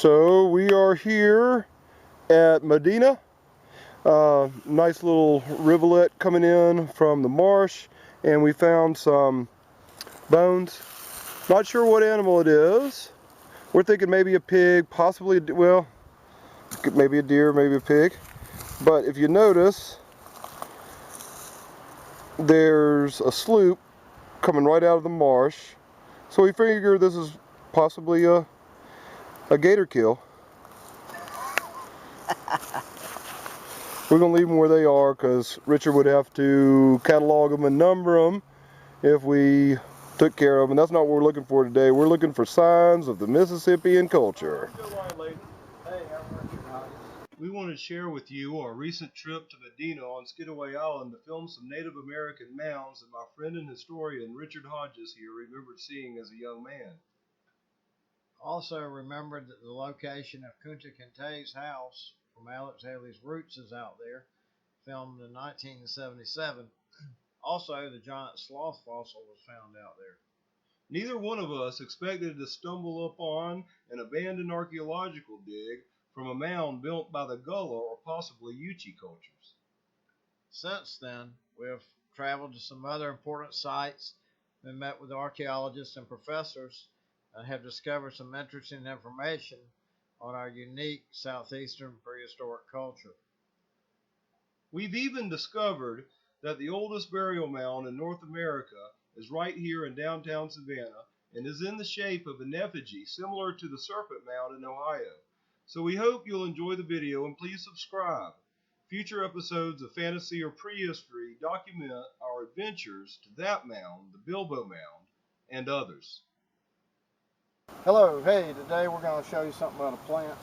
So we are here at Modena. Nice little rivulet coming in from the marsh, and we found some bones. Not sure what animal it is. We're thinking maybe a pig, possibly, well, maybe a deer, maybe a pig. But if you notice, there's a sloop coming right out of the marsh. So we figure this is possibly a gator kill. We're going to leave them where they are because Richard would have to catalog them and number them if we took care of them. And that's not what we're looking for today. We're looking for signs of the Mississippian culture. We want to share with you our recent trip to Modena on Skidaway Island to film some Native American mounds that my friend and historian Richard Hodges here remembered seeing as a young man. Also remembered that the location of Kunta Kinte's house from Alex Haley's Roots is out there, filmed in 1977. Also, the giant sloth fossil was found out there. Neither one of us expected to stumble upon an abandoned archaeological dig from a mound built by the Gullah or possibly Yuchi cultures. Since then, we have traveled to some other important sites and met with archaeologists and professors and have discovered some interesting information on our unique Southeastern prehistoric culture. We've even discovered that the oldest burial mound in North America is right here in downtown Savannah and is in the shape of an effigy similar to the Serpent Mound in Ohio. So we hope you'll enjoy the video and please subscribe. Future episodes of fantasy or prehistory document our adventures to that mound, the Bilbo Mound, and others. Hello, hey, today we're going to show you something about a plant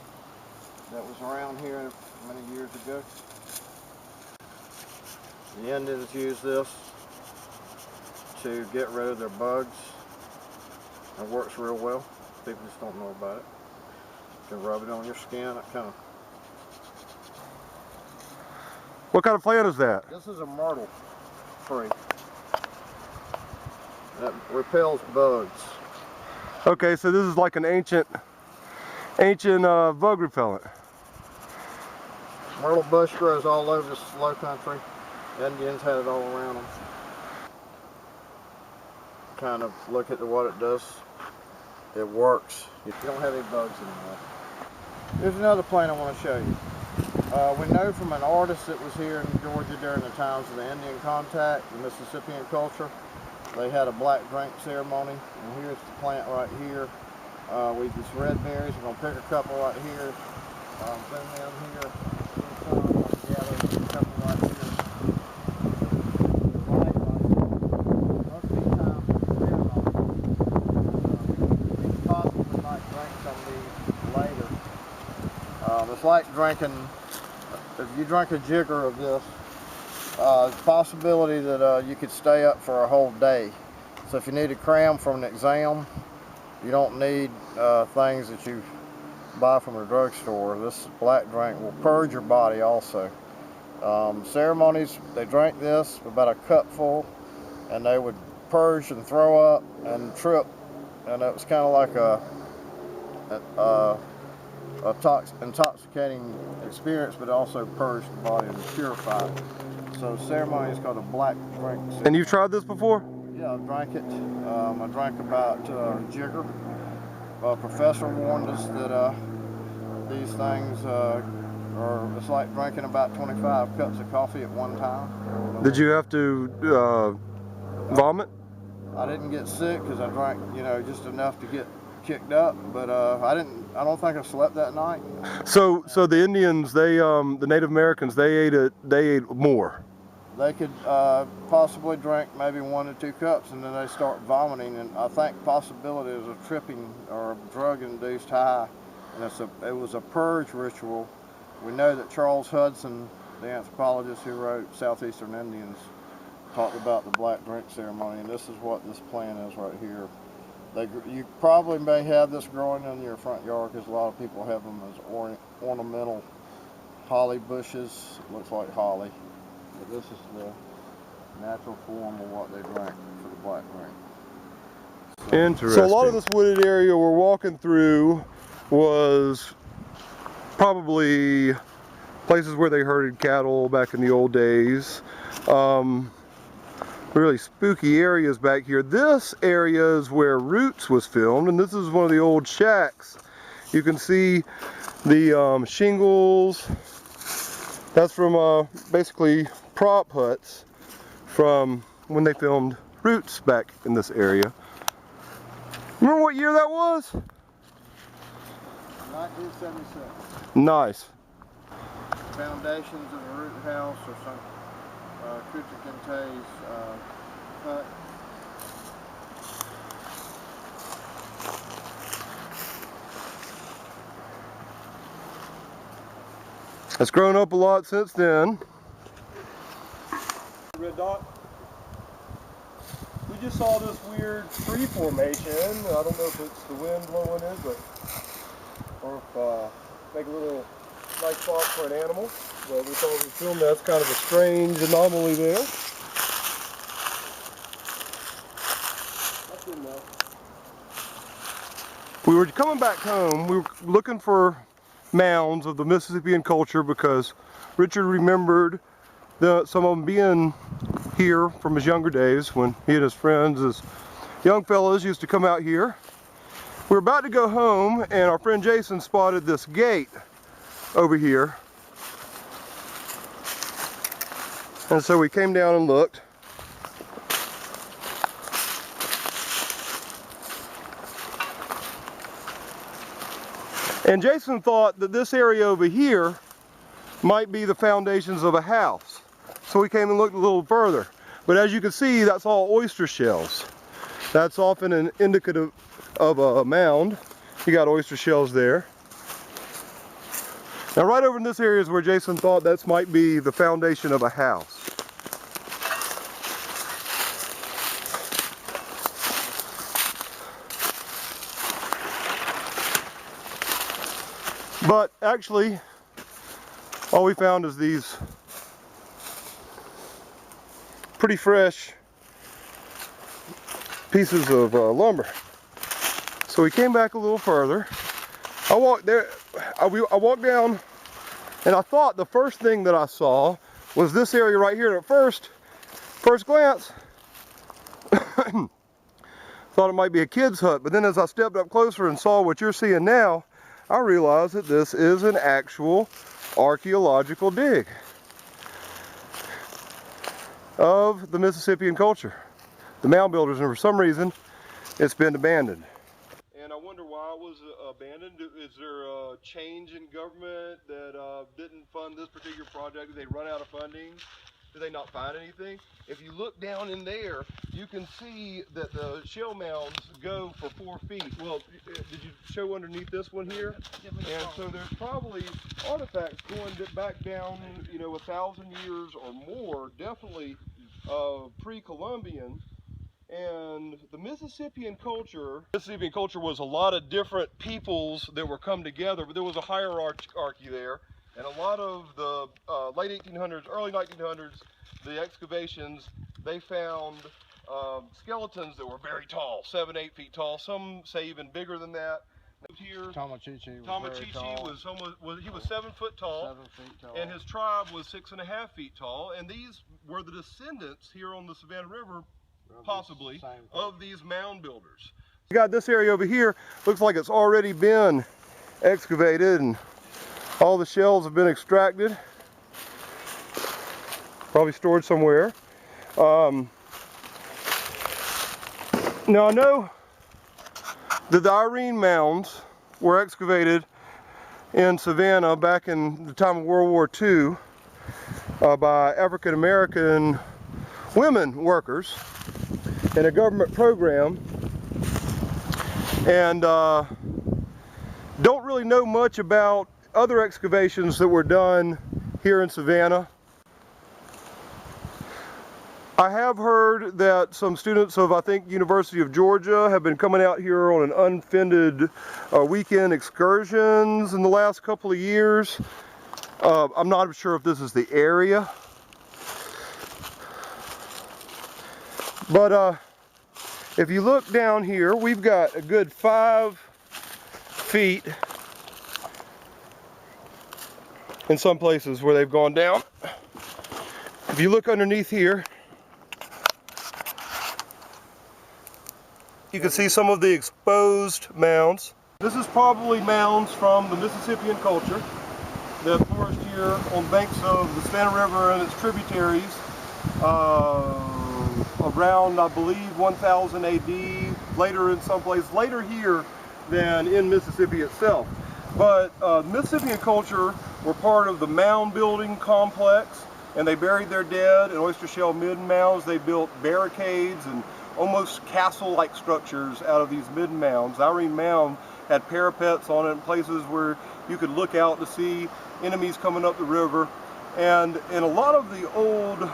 that was around here many years ago. The Indians use this to get rid of their bugs. It works real well. People just don't know about it. You can rub it on your skin. What kind of plant is that? This is a myrtle tree that repels bugs. Okay, so this is like an ancient bug repellent. Myrtle bush grows all over this low country. Indians had it all around them. Kind of look at what it does. It works. You don't have any bugs anymore. Here's another plant I want to show you. We know from an artist that was here in Georgia during the times of the Indian contact, the Mississippian culture. They had a black drink ceremony, and here's the plant right here. It's red berries. We're going to pick a couple right here. Then down here, yeah, there's a couple right here. Most of these times, it's possible we might drink some of these later. It's like drinking, if you drink a jigger of this, it's a possibility that you could stay up for a whole day. So if you need to cram from an exam, you don't need things that you buy from a drugstore. This black drink will purge your body also. Ceremonies, they drank this about a cup full, and they would purge and throw up and trip, and it was kind of like a intoxicating experience, but also purged the body and purified it. So the ceremony is called a black drink ceremony. And you've tried this before? Yeah, I drank it. I drank about jigger. A professor warned us that these things it's like drinking about 25 cups of coffee at one time. Did you have to vomit? I didn't get sick because I drank, just enough to get kicked up, but I don't think I slept that night. So the Indians, the Native Americans, they ate more. They could possibly drink maybe 1 to 2 cups, and then they start vomiting. And I think possibility is a tripping or a drug-induced high, and it was a purge ritual. We know that Charles Hudson, the anthropologist who wrote Southeastern Indians, talked about the black drink ceremony, and this is what this plant is right here. You probably may have this growing in your front yard because a lot of people have them as ornamental holly bushes. It looks like holly. But this is the natural form of what they drank for the black drink. Interesting. So a lot of this wooded area we're walking through was probably places where they herded cattle back in the old days. Really spooky areas back here. This area is where Roots was filmed, and this is one of the old shacks. You can see the shingles. That's from basically prop huts from when they filmed Roots back in this area. Remember what year that was? 1976. Nice. Foundations of a root house or some Kunta Kinte's hut. It's grown up a lot since then. Red dot. We just saw this weird tree formation. I don't know if it's the wind blowing it, but or if make a little nice spot for an animal. But we thought we'd film that's kind of a strange anomaly there. That's good enough. We were coming back home. We were looking for mounds of the Mississippian culture because Richard remembered some of them being here from his younger days when he and his friends as young fellows used to come out here. We were about to go home and our friend Jason spotted this gate over here. And so we came down and looked. And Jason thought that this area over here might be the foundations of a house. So we came and looked a little further. But as you can see, that's all oyster shells. That's often an indicative of a mound. You got oyster shells there. Now right over in this area is where Jason thought that might be the foundation of a house. But actually, all we found is these pretty fresh pieces of lumber. So we came back a little further. I walked there. I walked down, and I thought the first thing that I saw was this area right here. And at first glance, thought it might be a kid's hut. But then as I stepped up closer and saw what you're seeing now, I realized that this is an actual archaeological dig of the Mississippian culture, the mound builders, and for some reason it's been abandoned. And I wonder why it was abandoned. Is there a change in government that didn't fund this particular project? Did they run out of funding? Did they not find anything? If you look down in there, you can see that the shell mounds go for 4 feet. Well, did you show underneath this one here? And so there's probably artifacts going back down, you know, 1,000 years or more, definitely pre-Columbian. And the Mississippian culture was a lot of different peoples that were come together, but there was a hierarchy there. And a lot of the late 1800s, early 1900s, the excavations, they found skeletons that were very tall, 7, 8 feet tall. Some say even bigger than that. Here, Tamachichi was 7 foot tall, 7 feet tall, and his tribe was 6.5 feet tall. And these were the descendants here on the Savannah River, possibly, of these mound builders. You got this area over here. Looks like it's already been excavated, and all the shells have been extracted, probably stored somewhere. Now I know that the Irene mounds were excavated in Savannah back in the time of World War II by African American women workers in a government program, and don't really know much about other excavations that were done here in Savannah. I have heard that some students of, I think, University of Georgia have been coming out here on an unfunded weekend excursions in the last couple of years. I'm not sure if this is the area. But if you look down here, we've got a good 5 feet in some places where they've gone down. If you look underneath here, you can see some of the exposed mounds. This is probably mounds from the Mississippian culture that flourished here on the banks of the Savannah River and its tributaries around, I believe, 1000 AD, later in some place, later here than in Mississippi itself. But Mississippian culture were part of the mound building complex, and they buried their dead in oyster shell midden mounds. They built barricades and almost castle-like structures out of these midden mounds. Irene Mound had parapets on it in places where you could look out to see enemies coming up the river. And in a lot of the old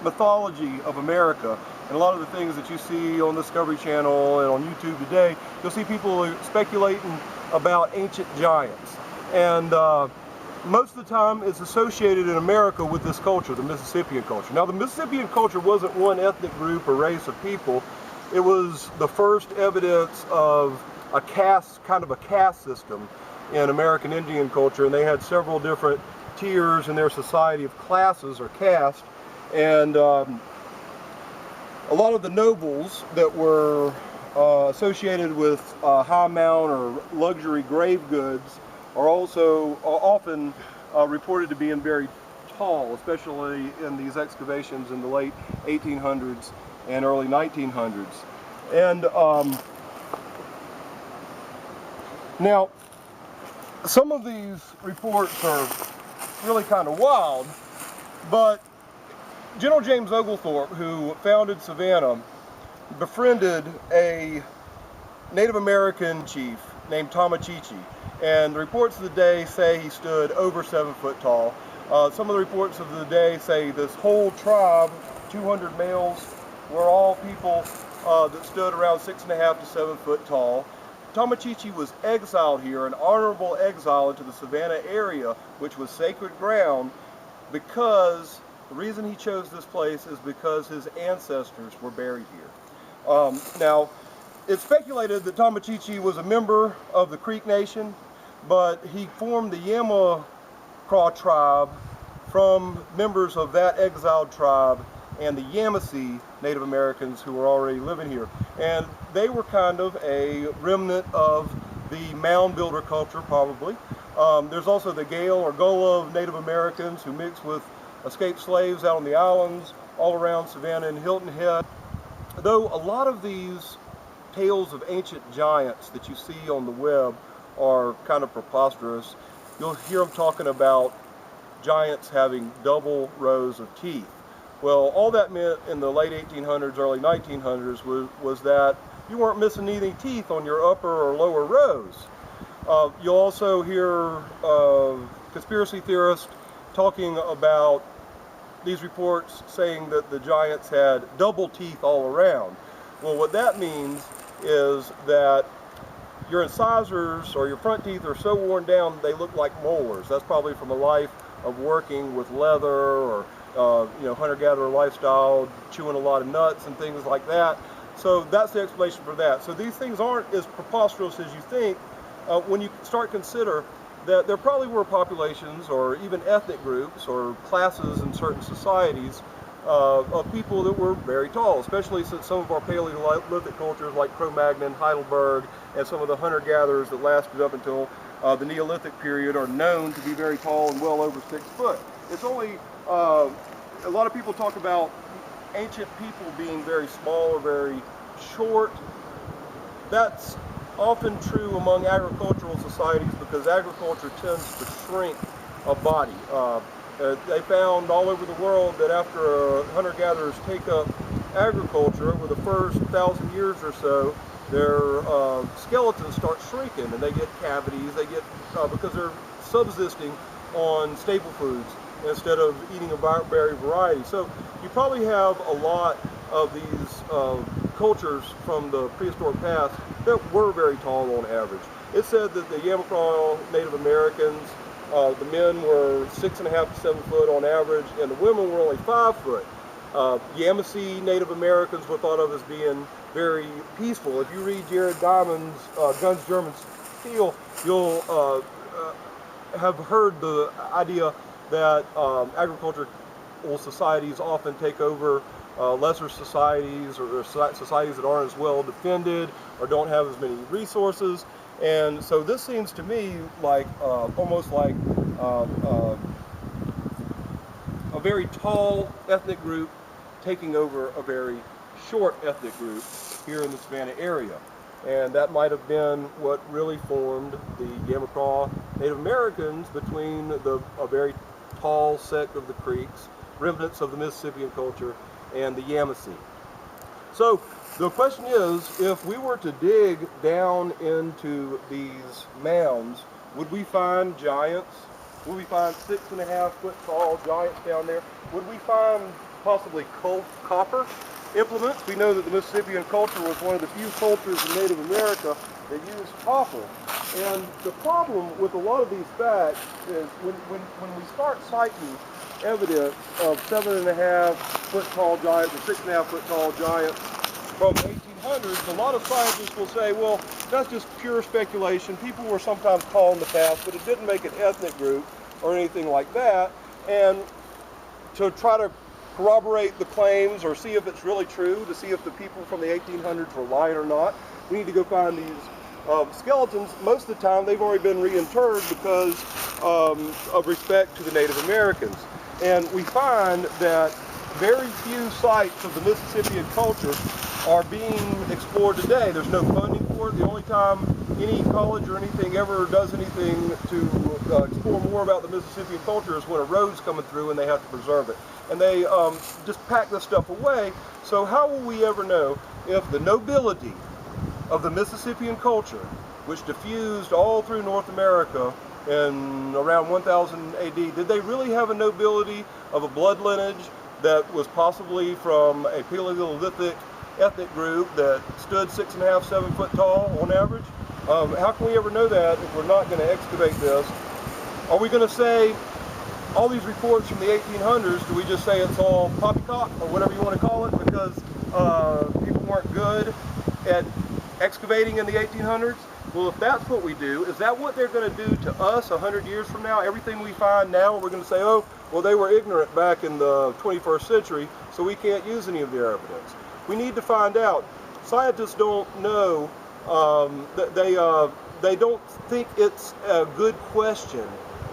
mythology of America, and a lot of the things that you see on Discovery Channel and on YouTube today, you'll see people speculating about ancient giants. And most of the time it's associated in America with this culture, the Mississippian culture. Now, the Mississippian culture wasn't one ethnic group or race of people. It was the first evidence of a caste, kind of a caste system in American Indian culture, and they had several different tiers in their society of classes or caste. And a lot of the nobles that were associated with high mount or luxury grave goods are also often reported to being very tall, especially in these excavations in the late 1800s and early 1900s. And now, some of these reports are really kind of wild, but General James Oglethorpe, who founded Savannah, befriended a Native American chief named Tomachichi, and the reports of the day say he stood over 7 foot tall. Some of the reports of the day say this whole tribe, 200 males, were all people that stood around 6.5 to 7 foot tall. Tomachichi was exiled here, an honorable exile into the Savannah area, which was sacred ground, because the reason he chose this place is because his ancestors were buried here. Now, it's speculated that Tomachichi was a member of the Creek Nation, but he formed the Yamacraw tribe from members of that exiled tribe and the Yamasee Native Americans who were already living here. And they were kind of a remnant of the mound builder culture, probably. There's also the Gale or Gullah of Native Americans who mixed with escaped slaves out on the islands all around Savannah and Hilton Head. Though a lot of these tales of ancient giants that you see on the web are kind of preposterous. You'll hear them talking about giants having double rows of teeth. Well, all that meant in the late 1800s, early 1900s was that you weren't missing any teeth on your upper or lower rows. You'll also hear conspiracy theorists talking about these reports saying that the giants had double teeth all around. Well, what that means is that your incisors or your front teeth are so worn down they look like molars. That's probably from a life of working with leather or hunter-gatherer lifestyle, chewing a lot of nuts and things like that. So that's the explanation for that. So these things aren't as preposterous as you think when you start to consider that there probably were populations or even ethnic groups or classes in certain societies of people that were very tall, especially since some of our Paleolithic cultures like Cro-Magnon, Heidelberg, and some of the hunter-gatherers that lasted up until the Neolithic period are known to be very tall and well over 6 foot. It's only, a lot of people talk about ancient people being very small or very short. That's often true among agricultural societies because agriculture tends to shrink a body. They found all over the world that after hunter-gatherers take up agriculture, over the first 1,000 years or so, their skeletons start shrinking and they get cavities, they get, because they're subsisting on staple foods instead of eating a berry variety. So you probably have a lot of these cultures from the prehistoric past that were very tall on average. It's said that the Yamacraw Native Americans, the men were 6.5 to 7 foot on average, and the women were only 5 foot. Yamasee Native Americans were thought of as being very peaceful. If you read Jared Diamond's Guns, Germans, Steel, you'll have heard the idea that agricultural societies often take over lesser societies, or societies that aren't as well defended or don't have as many resources. And so this seems to me like almost like a very tall ethnic group taking over a very short ethnic group here in the Savannah area. And that might have been what really formed the Yamacraw Native Americans between a very tall sect of the Creeks, remnants of the Mississippian culture, and the Yamasee. So the question is, if we were to dig down into these mounds, would we find giants? Would we find 6.5 foot tall giants down there? Would we find possibly copper implements? We know that the Mississippian culture was one of the few cultures in Native America that used copper. And the problem with a lot of these facts is when we start citing evidence of 7.5 foot tall giants or 6.5 foot tall giants from the 1800s, a lot of scientists will say, well, that's just pure speculation. People were sometimes tall in the past, but it didn't make an ethnic group or anything like that. And to try to corroborate the claims or see if it's really true, to see if the people from the 1800s were lying or not, we need to go find these skeletons. Most of the time they've already been reinterred because of respect to the Native Americans. And we find that very few sites of the Mississippian culture are being explored today. There's no funding for it. The only time any college or anything ever does anything to explore more about the Mississippian culture is when a road's coming through and they have to preserve it. And they just pack this stuff away. So how will we ever know if the nobility of the Mississippian culture, which diffused all through North America in around 1000 AD, did they really have a nobility of a blood lineage that was possibly from a Paleolithic ethnic group that stood 6.5, 7 foot tall on average? How can we ever know that if we're not going to excavate this? Are we going to say all these reports from the 1800s, do we just say it's all poppycock or whatever you want to call it because people weren't good at excavating in the 1800s? Well, if that's what we do, is that what they're going to do to us 100 years from now? Everything we find now, we're going to say, oh, well, they were ignorant back in the 21st century, so we can't use any of their evidence. We need to find out. Scientists don't know, they don't think it's a good question,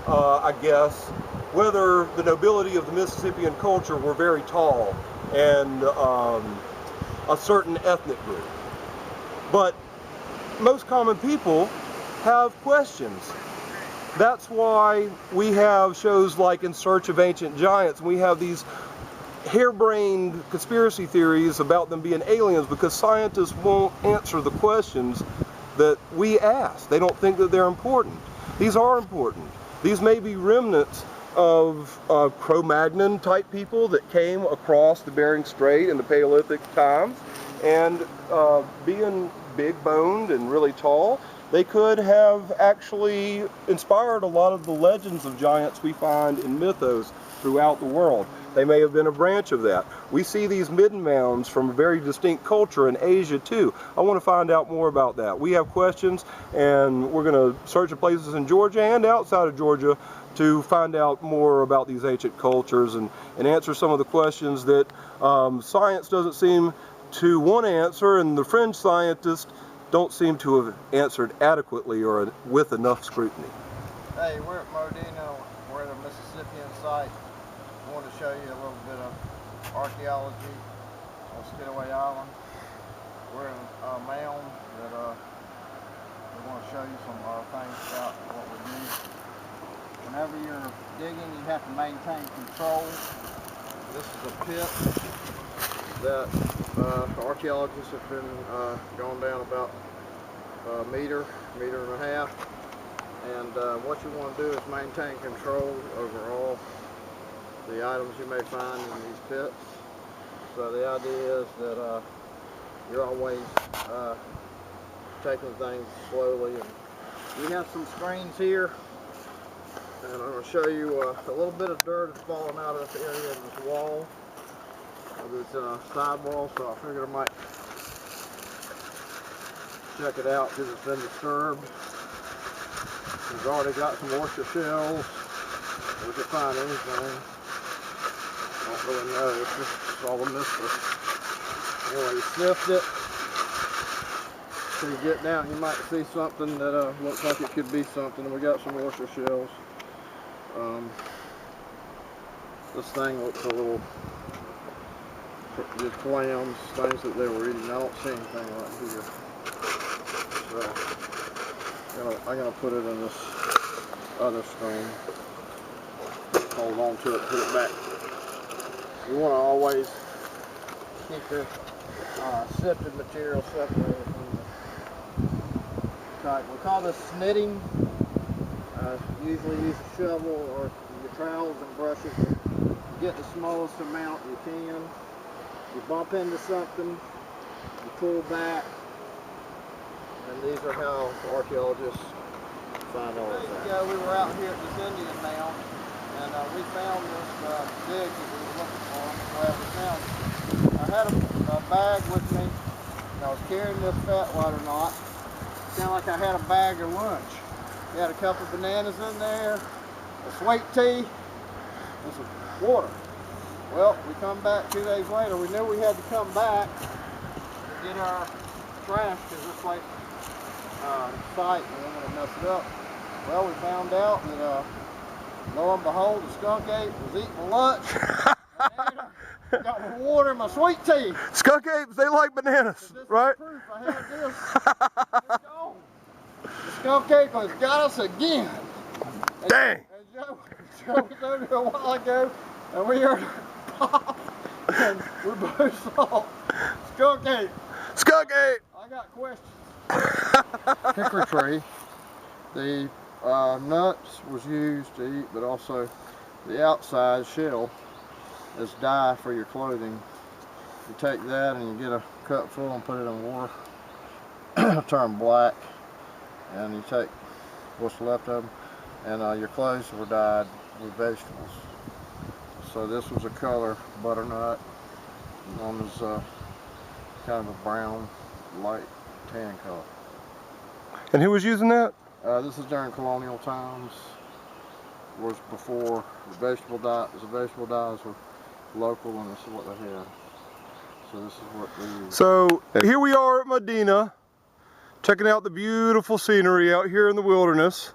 I guess, whether the nobility of the Mississippian culture were very tall and a certain ethnic group. But most common people have questions. That's why we have shows like In Search of Ancient Giants, and we have these harebrained conspiracy theories about them being aliens because scientists won't answer the questions that we ask. They don't think that they're important. These are important. These may be remnants of Cro-Magnon type people that came across the Bering Strait in the Paleolithic times, and being big boned and really tall, they could have actually inspired a lot of the legends of giants we find in mythos throughout the world. They may have been a branch of that. We see these midden mounds from a very distinct culture in Asia too. I want to find out more about that. We have questions, and we're going to search in places in Georgia and outside of Georgia to find out more about these ancient cultures and answer some of the questions that science doesn't seem to want to answer, and the fringe scientists don't seem to have answered adequately or with enough scrutiny. Hey, we're at Modena. We're at a Mississippian site. I want to show you a little bit of archaeology on Skidaway Island. We're in a mound that we want to show you some things about what we do. Whenever you're digging, you have to maintain control. This is a pit that archaeologists have been gone down about a meter and a half. And what you want to do is maintain control over all the items you may find in these pits. So the idea is that you're always taking things slowly. And we have some screens here, and I'm going to show you a little bit of dirt that's fallen out of this area of this wall. It's a sidewall, so I figured I might check it out because it's been disturbed. We've already got some oyster shells. We could find anything. Don't really know. It's just all a mystery. Anyway, you sift it. So you get down, you might see something that looks like it could be something. And we got some oyster shells. This thing looks a little, just clams, things that they were eating. I don't see anything right here. So I'm gonna put it in this other stream. Hold on to it, put it back. You want to always keep your sifted material separated from the type. We call this snitting. Usually use a shovel or your trowels and brushes to get the smallest amount you can. You bump into something, you pull back, and these are how archaeologists find all of that. We were out here at this Indian mound, and we found this dig that we were looking for. I'm glad we found it. I had a bag with me, and I was carrying this fat water knot. Sounded like I had a bag of lunch. We had a couple of bananas in there, a sweet tea, and some water. Well, we come back 2 days later. We knew we had to come back to get our trash because this place site and we didn't want to mess it up. Well, we found out that lo and behold, the skunk ape was eating lunch. And got my water and my sweet tea. Skunk apes, they like bananas, right? Proof. I had this. It's gone. The skunk ape has got us again. And, Dang. And Joe was over here a while ago, and we heard pop, and we both saw skunk ape. Skunk ape. I got questions. Hickory tree. The nuts was used to eat, but also the outside shell is dye for your clothing. You take that and you get a cup full and put it in water. It'll turn black, and you take what's left of them, and your clothes were dyed with vegetables. So this was a color, butternut, known as kind of a brown, light tan color. And who was using that? This is during colonial times. Was before the vegetable dye. The vegetable dyes were local, and this is what they had. So this is what they used. So here we are at Modena, checking out the beautiful scenery out here in the wilderness.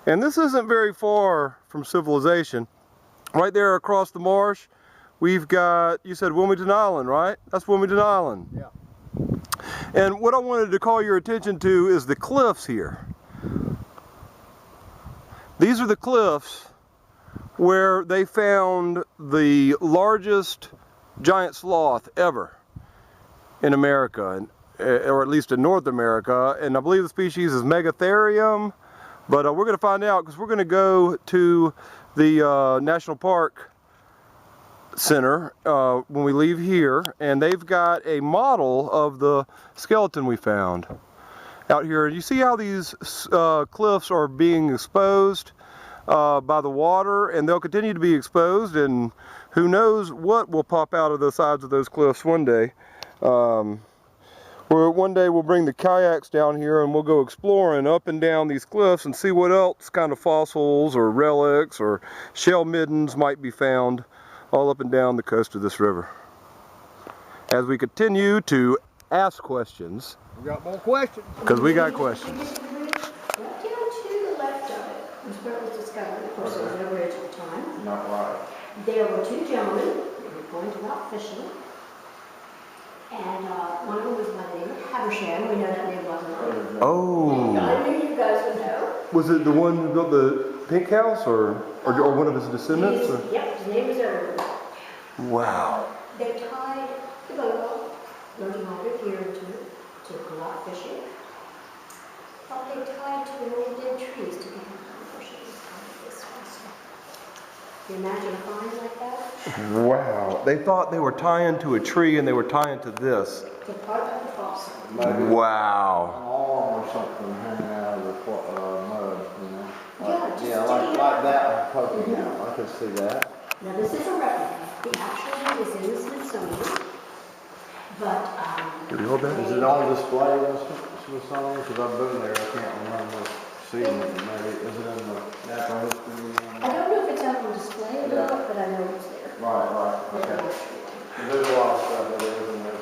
And this isn't very far from civilization. Right there across the marsh, we've got, you said Wilmington Island, right? That's Wilmington Island. Yeah. And what I wanted to call your attention to is the cliffs here. These are the cliffs where they found the largest giant sloth ever in America, or at least in North America. And I believe the species is Megatherium, but we're going to find out because we're going to go to the National Park Center when we leave here, and they've got a model of the skeleton we found out here. You see how these cliffs are being exposed by the water, and they'll continue to be exposed, and who knows what will pop out of the sides of those cliffs one day. One day we'll bring the kayaks down here and we'll go exploring up and down these cliffs and see what else kind of fossils or relics or shell middens might be found all up and down the coast of this river. As we continue to ask questions. We got more questions. Because we got questions. Right down to the left of it was where it was discovered. Of course, it was no bridge at the time. Not right. There were two gentlemen that were going to out fishing. And one of them was by the name of Habersham. We know that name wasn't. Oh. I knew you guys would know. Was it the one who built the pink house or one of his descendants? Yep, his name is Irvin. Wow. They tied the boat, loading all their gear into it, to go out fishing. But they tied to an old dead trees to keep them from fishing. This one. Can you imagine a find like that? Wow. They thought they were tying to a tree and they were tying to this. To part of the fossil. Wow. An arm or something hanging out of the mud, you know. Yeah, Like that poking out. I could see that. Now this is a replica. The actual one is in the Smithsonian. But Did you hold that? Is it on display in the Smithsonian? Because I've been there, I can't remember. see it, maybe, is it in the natural history museum? I don't know if it's out on display or Yeah. not, but I know it's there. Right, okay. There's a lot of stuff that is in there.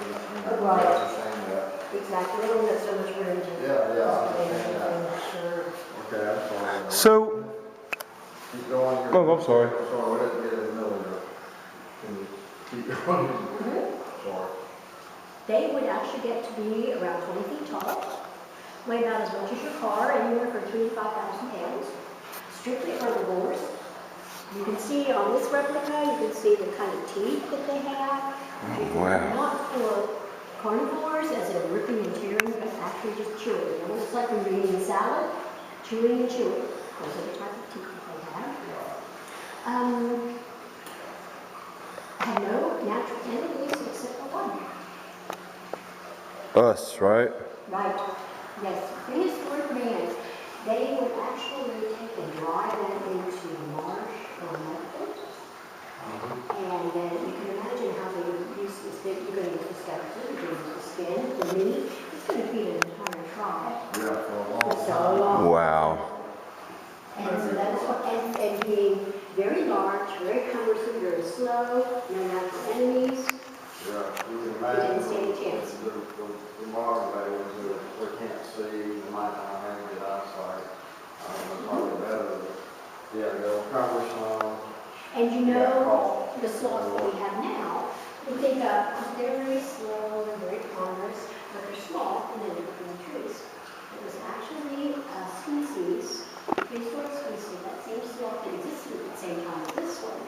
Right. That's a shame that. Exactly, they don't have so much room to. Yeah, I display understand that. everything, sure. Okay, I'm sorry. So, Keep going. oh, I'm sorry. I'm sorry, we didn't get in the middle of it. Can you keep going? Sorry. They would actually get to be around 20 feet tall, weigh about as much as your car, anywhere from 3,000 to 5,000 pounds, strictly herbivores. You can see on this replica, you can see the kind of teeth that they have. Wow. Not for carnivores, as in ripping and tearing, but actually just chewing. It looks like when you're eating a salad, chewing and chewing. Those are the type of teeth that they have. Have no natural enemies except for one. Us, right? Right, yes, prehistoric man, they would actually take and dry that into marsh or mud. And then you can imagine how they would use this, you're going to use the skeleton, you're going to use the skin, the meat, it's going to feed an entire tribe. Yeah, for a long For so time. long. Wow. And so that's what, and being very large, very cumbersome, very slow, no natural enemies, Yeah, you can they imagine. didn't stand a chance. The modern day was that we can't see, they might not have good eyesight. Probably better, but yeah, they're cumbersome. And you know, the sloths that we have now, we think of very slow and very ponderous, but they're small and they live in the trees. It was actually a species, prehistoric species, that same sloth that existed at the same time as this one.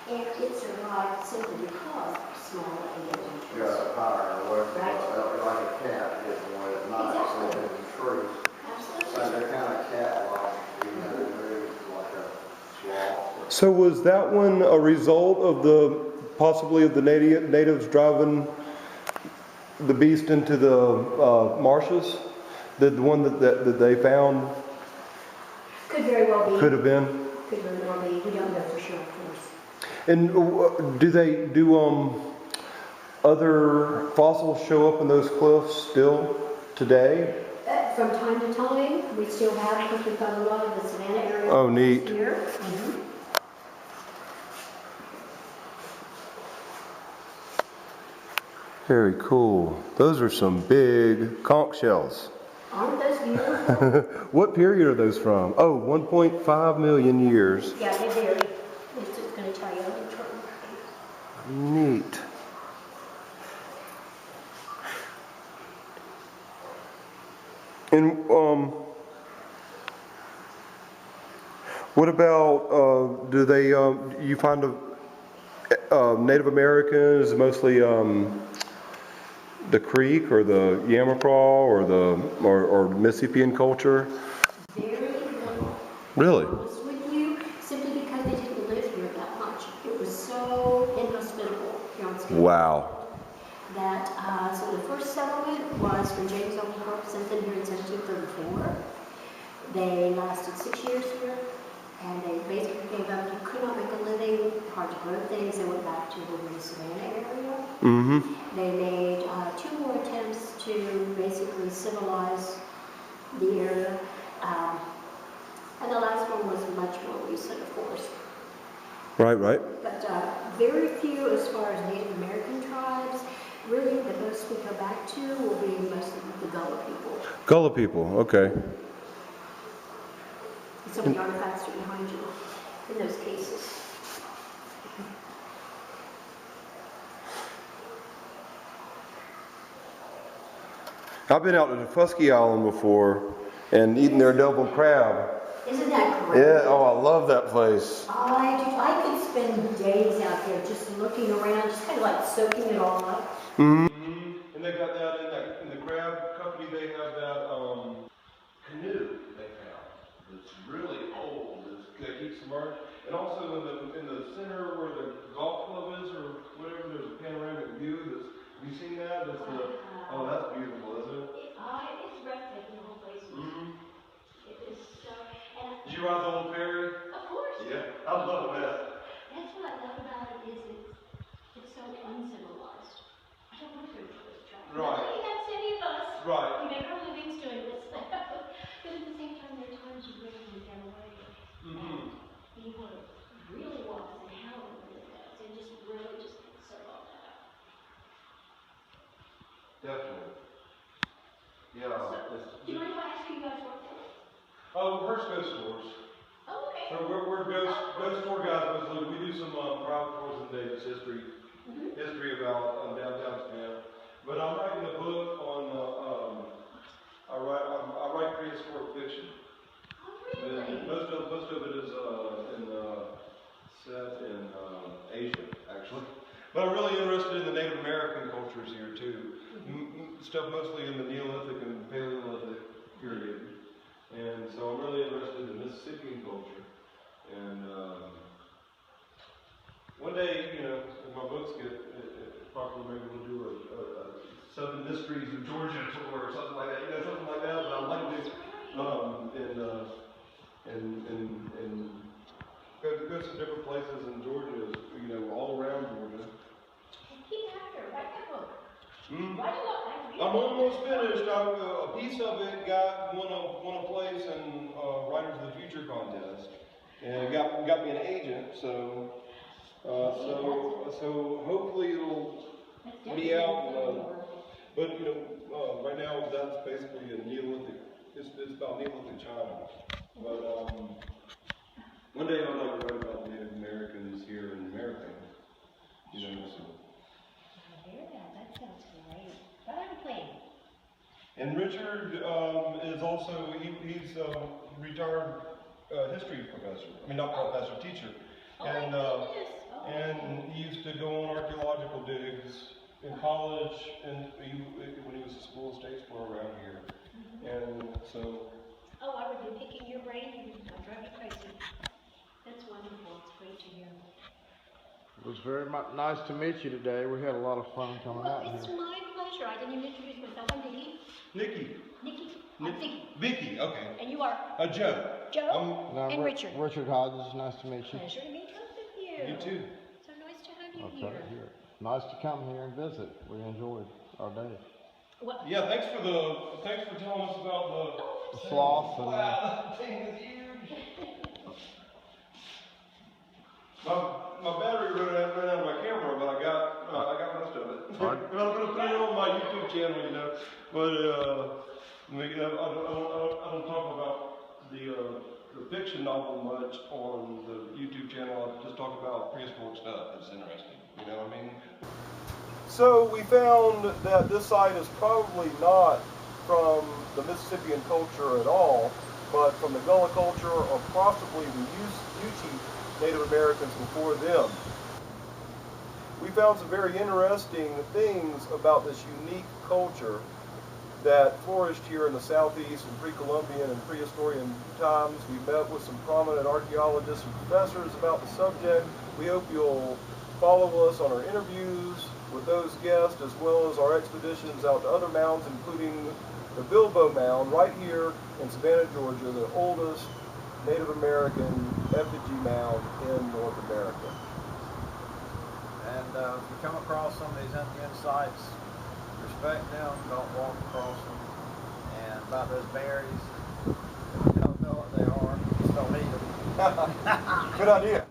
And it survived simply because they're small and they live in trees. Yeah, higher, away from, Right. like a cat getting away at night, so Exactly. in the trees. Absolutely. So they're kind of cat-like, even though they move like a sloth. So was that one a result of possibly of the natives driving the beast into the marshes? The one that they found Could very well be. could have been? Could very well be. We don't know for sure, of course. And do other fossils show up in those cliffs still today? From time to time, we still have, because we've got a lot of the savanna area. Oh, neat. Here. Very cool. Those are some big conch shells. Aren't those beautiful? What period are those from? Oh, 1.5 million years. Yeah, they vary. It's going to tell you in turn. Neat. And what about do they? You find Native Americans mostly the Creek or the Yamacraw or Mississippian culture? Very little. Really? To be honest with you, simply because they didn't live here that much. It was so inhospitable here on Skidaway. Wow. That so the first settlement was when James Oglethorpe sent them here in 1734. They lasted 6 years here, and they basically gave up. You could not make a living, hard to grow things. They went back to the Savannah area. Mm-hmm. They made 2 more attempts to basically civilize the area, and the last one was much more recent, of course. Right. But very few as far as Native American tribes. Really, the most we go back to will be mostly the Gullah people. Gullah people. Okay. And some of the artifacts are behind you in those cases. I've been out to Fusky Island before and eaten their double crab. Isn't that great? Yeah. Oh, I love that place. I could spend days out there just looking around, just kind of like soaking it all up. Mm-hmm. And they got that in the crab company. They have that canoe they found. It's really old. It keeps submerged. And also in the center where the golf club is or whatever, there's a panoramic view. Have you seen that? Oh, that's beautiful, isn't it? It's breathtaking, the whole place. It is so. Did you ride the old ferry? Of course. Yeah, I love that. That's what I love about it is it's so uncivilized. I don't want to go to this track. Right. That's any of us. Right. We make our livings doing this. But at the same time, definitely. Yeah. Do you mind if I ask who you guys work for? Oh, Hearst Ghost Tours. Oh, okay. So we're ghost tour guys. We do some private tours in Davis history about downtown Savannah. But I'm writing a book on. I write prehistoric fiction. Oh, really? And most of it is set in Asia, actually. But I'm really interested in the Native American cultures here too. Stuff mostly in the Neolithic and Paleolithic period. And so I'm really interested in Mississippian culture. And one day, you know, if my books get popular, maybe we'll do a 7 Mysteries of Georgia tour or something like that. You know, something like that. But I'd like to go to different places in Georgia, you know, all around Georgia. Keep after, write that book. Mm. Write it up. I'm almost finished. A piece of it won a place in Writers of the Future contest, and got me an agent. So hopefully it'll be out. But you know, right now that's basically a Neolithic. It's about Neolithic China. But one day I'd like to write about the Native Americans here in America. You know. So. I hear that. That sounds great. But I'm playing. And Richard is also, he's a retired history professor. I mean, not professor, teacher. And he used to go on archeological digs in college, and when he was a school estate explorer around here. And so. Oh, I would be picking your brain. I'll drive you crazy. That's wonderful. It's great to hear. It was very nice to meet you today. We had a lot of fun coming out Well, it's here. my pleasure. I didn't even introduce myself. I'm Nikki. Nikki. Vicky. Vicky, okay. And you are? Joe. Joe and Richard. Richard Hodges, nice to meet you. Pleasure to meet both of you. You too. So nice to have you Okay, here. here. Nice to come here and visit. We enjoyed our day. Well, Yeah, thanks for telling us about The sloth and wow, that thing is huge. My battery ran out of my camera, but I got most of it. Right. I'm gonna put it on my YouTube channel, you know. But I don't talk about the fiction novel much on the YouTube channel. I just talk about prehistoric stuff that's interesting. You know what I mean? So we found that this site is probably not from the Mississippian culture at all, but from the Gullah culture or possibly the Yuchi Native Americans before them. We found some very interesting things about this unique culture that flourished here in the Southeast in pre-Columbian and prehistorian times. We met with some prominent archaeologists and professors about the subject. We hope you'll follow us on our interviews with those guests, as well as our expeditions out to other mounds, including the Bilbo Mound right here in Savannah, Georgia, the oldest Native American effigy mound in North America. And if you come across some of these Indian sites, respect them, don't walk across them. And about those berries, if you don't know what they are, just don't eat them. Good idea.